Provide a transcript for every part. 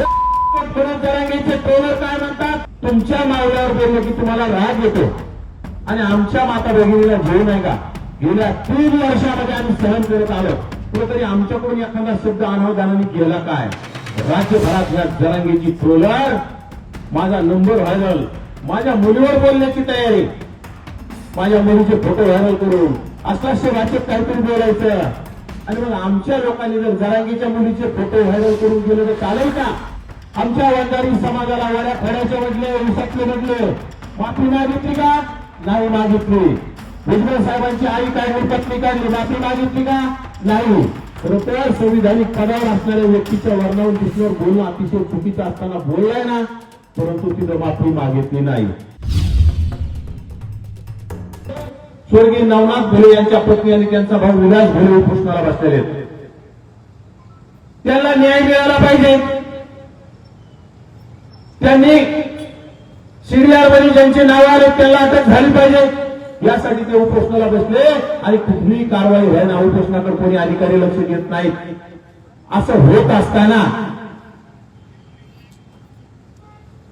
जरांगेचे troller काय म्हणतात, तुमच्या मावल्यावर बोललं की तुम्हाला राग येतो आणि आमच्या माता भगिनीला जीव नाही का? गेल्या 3 वर्षामध्ये आम्ही सहन करत आलो, कुठेतरी आमच्याकडून एखादा शब्द अनावधानाने गेला काय? राज्यभरात या जरांगेची ट्रोलर माझा नंबर व्हायरल, माझ्या मुलीवर बोलण्याची तयारी, माझ्या मुलीचे फोटो व्हायरल करून अश्लाघ्य वाचक काहीतरी बोलायचं आणि मग आमच्या लोकांनी जर जरांगेच्या मुलीचे फोटो व्हायरल करून गेले तर चालेल का? आमच्या वंजारी समाजाला वाड्या खड्याचे म्हटले, उसातले म्हटले, माफी मागितली का? नाही मागितली. भुजबळ साहेबांची आई काय पत्नी काढली, माफी मागितली का? नाही. खरं संविधानिक पदावर असणाऱ्या व्यक्तीच्या वर्णावून दिसण्यावर बोलणं अतिशय चुकीचं असताना बोललाय ना, परंतु तिथं माफी मागितली नाही. स्वर्गीय नवनाथ भोले यांच्या पत्नी आणि त्यांचा भाऊ विलास भोले उपोषणाला बसलेले आहेत. त्यांना न्याय मिळाला पाहिजे. त्यांनी सीडीआरवरील ज्यांचे नाव आले त्यांना अटक झाली पाहिजे, यासाठी ते उपोषणाला बसले आणि कुठलीही कारवाई व्हायला उपोषणाकडे कोणी अधिकारी लक्ष देत नाहीत. असं होत असताना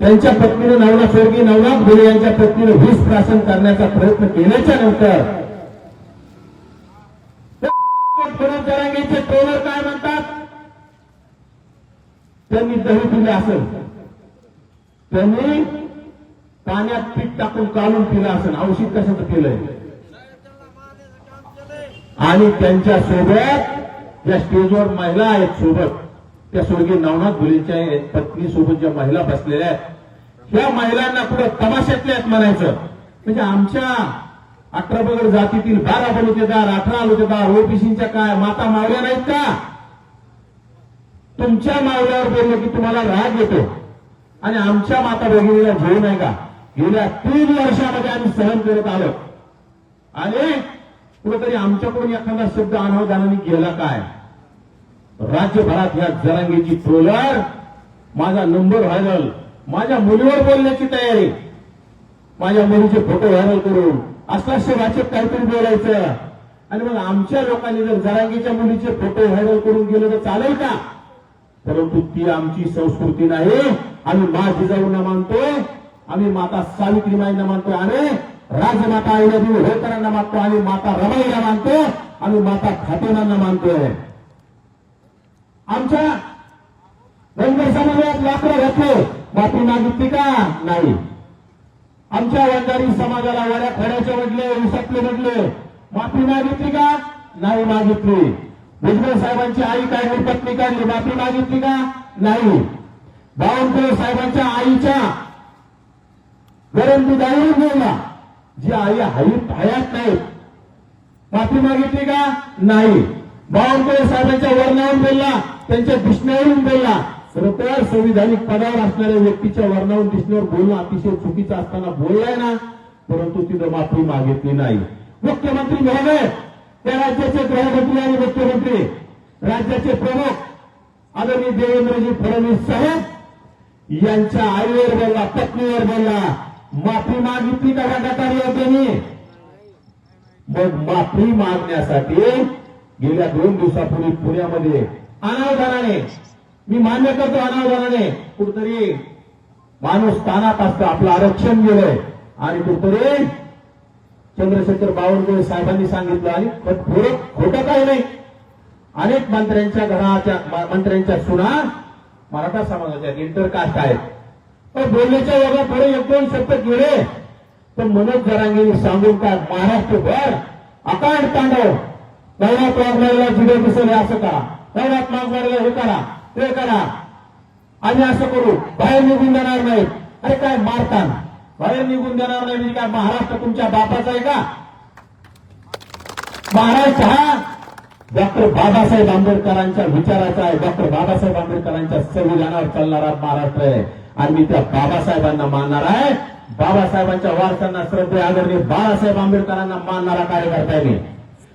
त्यांच्या पत्नीने स्वर्गीय नवनाथ भोले यांच्या पत्नीने विष प्राशन करण्याचा प्रयत्न केल्याच्या नंतर जरांगेचे ट्रोलर काय म्हणतात, त्यांनी दही पिले असेल, त्यांनी पाण्यात पीठ टाकून काढून पिलं असेल, औषध कशाचं पिलंय, आणि त्यांच्या सोबत ज्या स्टेजवर महिला आहेत सोबत, त्या स्वर्गीय नवनाथ भोलेंच्या पत्नी सोबत ज्या महिला बसलेल्या आहेत, ह्या महिलांना पुढे तमाशातल्या आहेत म्हणायचं. म्हणजे आमच्या 18 पगड जातीतील 12 बलुतेदार, 18 बलुतेदार, ओबीसीच्या काय माता मावल्या नाहीत का? तुमच्या मावल्यावर बोललं की तुम्हाला राग येतो आणि आमच्या माता भगिनीला जीव नाही का? गेल्या 3 वर्षामध्ये आम्ही सहन करत आलो आणि कुठेतरी आमच्याकडून एखादा शब्द अनावधानाने गेला काय? राज्यभरात या जरांगेची ट्रोलर माझा नंबर व्हायरल, माझ्या मुलीवर बोलण्याची तयारी, माझ्या मुलीचे फोटो व्हायरल करून अश्लाघ्य वाचक काहीतरी बोलायचं आणि मग आमच्या लोकांनी जर जरांगेच्या मुलीचे फोटो व्हायरल करून गेले तर चालेल का? परंतु ती आमची संस्कृती नाही. आम्ही मा जिजाऊंना मानतोय, आम्ही माता सावित्रीबाईंना मानतोय, आम्ही राजमाता अहिल्यादेवी होळकरांना मानतो, आम्ही माता रमाईला मानतो, आम्ही माता खातेनांना मानतोय. आमच्या धनगर समाजात लाकडं घातले, माफी मागितली का? नाही. आमच्या वंजारी समाजाला वाड्या खड्याचे म्हटले, उसातले म्हटले, माफी मागितली का? नाही मागितली. भुजबळ साहेबांची आई काय पत्नी काढली, माफी मागितली का? नाही. बावनकुळे साहेबांच्या आईच्या गरम दुधावरून बोलला, जी आई हयात नाही, माफी मागितली का? नाही. बावनकुळे साहेबांच्या वर्णावरून बोलला, त्यांच्या दिसण्यावरून बोलला. खरं संविधानिक पदावर असणाऱ्या व्यक्तीच्या वर्णावरून दिसण्यावर बोलणं अतिशय चुकीचं असताना बोललाय ना, परंतु तिथं माफी मागितली नाही. मुख्यमंत्री महोदय, त्या राज्याचे गृहमंत्री आणि मुख्यमंत्री, राज्याचे प्रमुख आदरणीय देवेंद्रजी फडणवीस साहेब यांच्या आईवर बोलला, पत्नीवर बोलला, माफी मागितली का गटारी त्यांनी? मग माफी मागण्यासाठी गेल्या 2 दिवसापूर्वी पुण्यामध्ये अनावधानाने, मी मान्य करतो अनावधानाने, कुठतरी माणूस तानात असतं, आपलं आरक्षण गेलंय आणि कुठतरी चंद्रशेखर बावनकुळे साहेबांनी सांगितलं आणि खोटं काही नाही. अनेक मंत्र्यांच्या सुना मराठा समाजाच्या इंटरकास्ट आहेत, पण बोलण्याच्या वेगळ्या थोडे 1-2 शब्द गेले तर मनोज जरांगेंनी सांगून काय महाराष्ट्रभर अकांड तांडव, नवनाथ वाघमारेला जिगो दिसले असं करा, नवनाथ वाघमारेला हे करा, ते करा, आम्ही असं करू, बाहेर निघून देणार नाहीत. अरे काय मारतान, बाहेर निघून देणार नाही म्हणजे काय महाराष्ट्र तुमच्या बापाचा आहे का? महाराष्ट्र हा डॉक्टर बाबासाहेब आंबेडकरांच्या विचाराचा आहे, डॉक्टर बाबासाहेब आंबेडकरांच्या संविधानावर चालणारा महाराष्ट्र आहे आणि मी त्या बाबासाहेबांना मानणार आहे. बाबासाहेबांच्या वारसांना श्रद्धेय आदरणीय बाळासाहेब आंबेडकरांना मानणारा कार्यकर्ता आहे.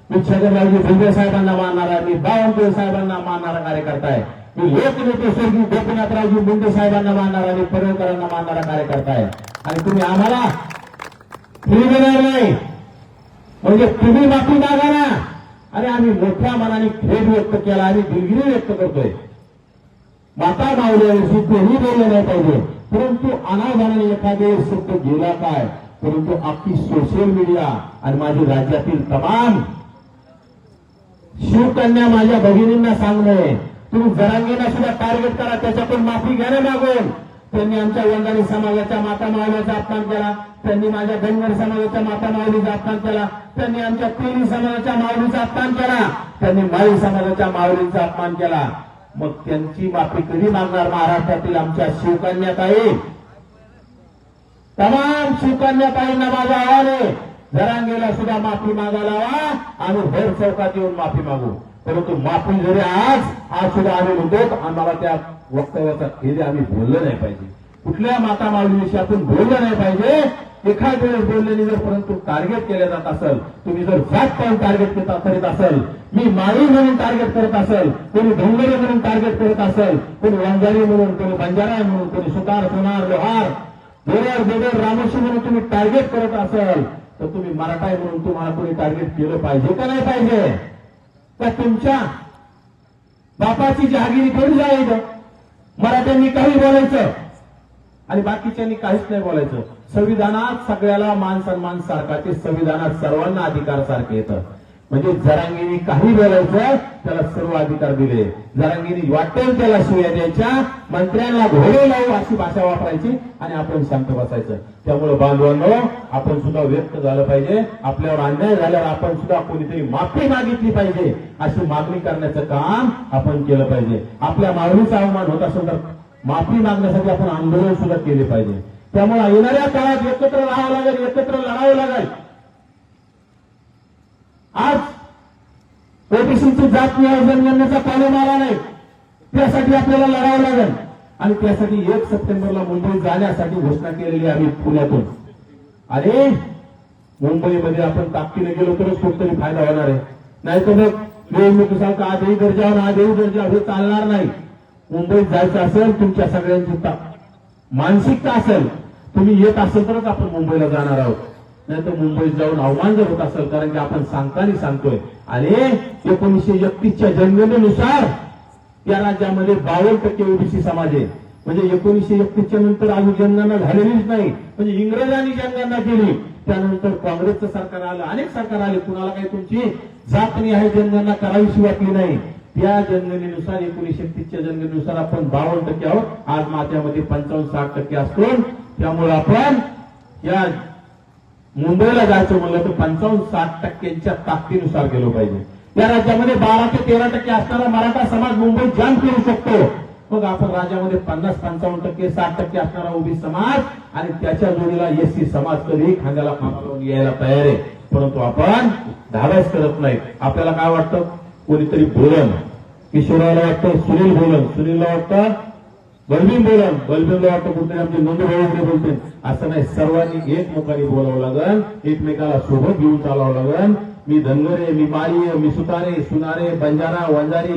मी छगनरावजी भुजबळ साहेबांना मानणार आहे, मी बावनकुळे साहेबांना मानणारा कार्यकर्ता आहे, मी लोकनेते स्वर्गीय गोपीनाथरावजी मुंडे साहेबांना मानणारा आणि पडळकरांना मानणारा कार्यकर्ता आहे. आणि तुम्ही आम्हाला फ्री देणार नाही म्हणजे तुम्ही माफी मागा ना. अरे आम्ही मोठ्या मनाने खेद व्यक्त केला आणि दिलगिरी व्यक्त करतोय. माता मावल्याविषयी कोणी बोललं नाही पाहिजे, परंतु अनावधानाने एखादे शब्द गेला काय, परंतु अख्खी सोशल मीडिया आणि माझी राज्यातील तमाम शिवकन्या माझ्या भगिनींना सांगणे, तुम्ही जरांगीला सुद्धा टार्गेट करा, त्याच्यातून माफी घ्या मागून. त्यांनी आमच्या वंजारी समाजाच्या माता माऊलीचा अपमान केला, त्यांनी माझ्या धनगर समाजाच्या माता माऊलीचा अपमान केला, त्यांनी आमच्या तेली समाजाच्या माऊलीचा अपमान केला, त्यांनी माळी समाजाच्या माऊलींचा अपमान केला. मग त्यांची माफी कधी मागणार महाराष्ट्रातील आमच्या शिवकन्याताई? तमाम शिवकन्याताईंना माझं आव्हान आहे, जरांगेला सुद्धा माफी मागायला हवा आणि भर चौकात येऊन माफी मागू. परंतु माफी जरी आज सुद्धा आम्ही म्हणतो, आम्हाला त्या वक्तव्याचा खेद आम्ही बोललं नाही पाहिजे, कुठल्या माता माऊलीविषयी आपण बोललं नाही पाहिजे. एखाद वेळेस बोललेली जर परंतु टार्गेट केले जात असेल, तुम्ही जर जात पाहून टार्गेट करीत असेल, मी माळी म्हणून टार्गेट करत असेल, कोणी धनगरी म्हणून टार्गेट करत असेल, कोणी वंजारी म्हणून, कोणी बंजारा म्हणून, कोणी सुतार सोनार लोहार बेडर बेडर रामोशी म्हणून तुम्ही टार्गेट करत असेल, तर तुम्ही मराठा म्हणून तुम्हाला कोणी टार्गेट केलं पाहिजे का नाही पाहिजे? का तुमच्या बापाची जहागिरी थोडी जाईल? मराठ्यांनी काही बोलायचं आणि बाकीच्यांनी काहीच नाही बोलायचं. संविधानात सगळ्याला मान सन्मान सारखा, ते संविधानात सर्वांना अधिकार सारखे येतं. म्हणजे जरांगीनी काही बोलायचं, त्याला सर्व अधिकार दिले. जरांगीनी वाटेल त्याला शिव्या द्यायच्या, मंत्र्यांना घोडे लावू अशी भाषा वापरायची आणि आपण शांत बसायचं. त्यामुळे बांधवांनो, आपण सुद्धा व्यक्त झालं पाहिजे. आपल्यावर अन्याय झाल्यावर आपण सुद्धा कोणीतरी माफी मागितली पाहिजे, अशी मागणी करण्याचं काम आपण केलं पाहिजे. आपल्या मागणीचा अवमान होत असेल तर माफी मागण्यासाठी आपण आंदोलन सुद्धा केले पाहिजे. त्यामुळे येणाऱ्या काळात एकत्र राहावं लागेल, एकत्र लढावं लागेल. आज ओबीसीची जात न्याय जनगणनेचा कॉलम आला नाही, त्यासाठी आपल्याला लढावं लागेल आणि त्यासाठी 1 सप्टेंबरला मुंबईत जाण्यासाठी घोषणा केलेली आम्ही पुण्यातून. आणि मुंबईमध्ये आपण ताकदीने गेलो तरच कुठतरी फायदा होणार आहे, नाही तर मग निवडणुकीसारखा आजही दर्जावर आजही दर्जा हे चालणार नाही. मुंबईत जायचं असेल, तुमच्या सगळ्यांची मानसिकता असेल, तुम्ही येत असेल तरच आपण मुंबईला जाणार आहोत, नाही तर मुंबईत जाऊन अवमान जर होत असेल, कारण की आपण सांगताना सांगतोय. आणि 1931च्या जनगणनेनुसार या राज्यामध्ये 52% ओबीसी समाज आहे. म्हणजे 1931च्या नंतर अजून जनगणना झालेलीच नाही. म्हणजे इंग्रजांनी जनगणना केली, त्यानंतर काँग्रेसचं सरकार आलं, अनेक सरकार आले, कुणाला काही तुमची जातनी आहे जनगणना करावीशी वाटली नाही. त्या जनगणनेनुसार 1931च्या जनगणनेनुसार आपण 52% आहोत. आज माझ्यामध्ये 55-60% असतो. त्यामुळे आपण या मुंबईला जायचं म्हणलं तर 55-60%च्या ताकदीनुसार गेलो पाहिजे. या राज्यामध्ये 12 ते 13% असणारा मराठा समाज मुंबईत जाम करू शकतो. मग आपण राज्यामध्ये 50-55%, 60% असणारा ओबीसी समाज आणि त्याच्या जोडीला एससी समाज कधी खांद्याला खांदा यायला तयार आहे. परंतु आपण धाडस करत नाही. आपल्याला काय वाटतं, कोणीतरी बोलन, किशोराला वाटतं सुनील बोलन, सुनीलला वाटतं बलबीन बोलन, बलबीनला वाटतं कुठे आमचे नंदूभाऊ बोलतील. असं नाही, सर्वांनी एकमुखाने बोलावं लागेल, एकमेकाला सोबत घेऊन चालावं लागेल. मी धनगर आहे, मी माळी आहे, मी सुतारे सुनारे बंजारा वंजारी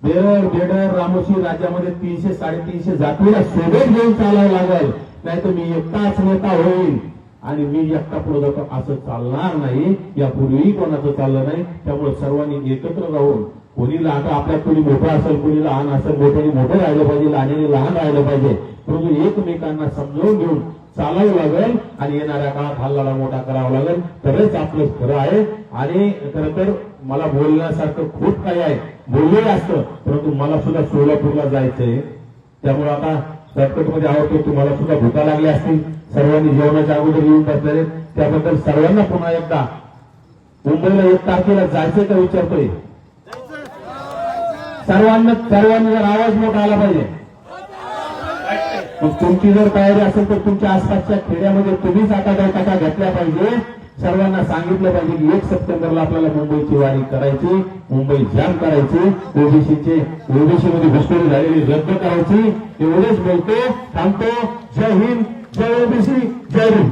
बेडर बेडर रामोशी, राज्यामध्ये 300-350 जातीला सोबत घेऊन चालावं लागेल. नाही तर मी एकटाच नेता होईल आणि मी एकटा पुढे जातो असं चालणार नाही. यापूर्वी कोणाचं चाललं नाही. त्यामुळे सर्वांनी एकत्र राहून, कोणी लहान आपल्यात कोणी मोठं असेल, कोणी लहान असेल, मोठ्याने मोठं राहिलं पाहिजे, लहानाने लहान राहिलं पाहिजे. परंतु एकमेकांना समजावून घेऊन चालावं लागेल आणि येणाऱ्या काळात हल्लाला मोठा करावा लागेल, तरच आपलं खरं आहे. आणि खरं तर मला बोलण्यासारखं खूप काही आहे, बोललेलं असतं, परंतु मला सुद्धा सोलापूरला जायचंय. त्यामुळे आता शॉर्टकटमध्ये आवडतो, तुम्हाला सुद्धा भूका लागल्या असतील, सर्वांनी जेवणाच्या अगोदर येऊन बसलेले, त्याबद्दल सर्वांना पुन्हा एकदा मुंबईला 1 तारखेला जायचंय का विचारतोय. सर्वांनी जर आवाज मोठा आला पाहिजे. मग तुमची जर तयारी असेल तर तुमच्या आसपासच्या खेड्यामध्ये तुम्हीच आता बैठका घेतल्या पाहिजे. सर्वांना सांगितलं पाहिजे की 1 सप्टेंबरला आपल्याला मुंबईची वारी करायची, मुंबई जाम करायची, ओबीसी मध्ये घुसखोरी झालेली रद्द करायची. एवढेच बोलतो, थांबतो. जय हिंद, जय ओबीसी, जय हिंद.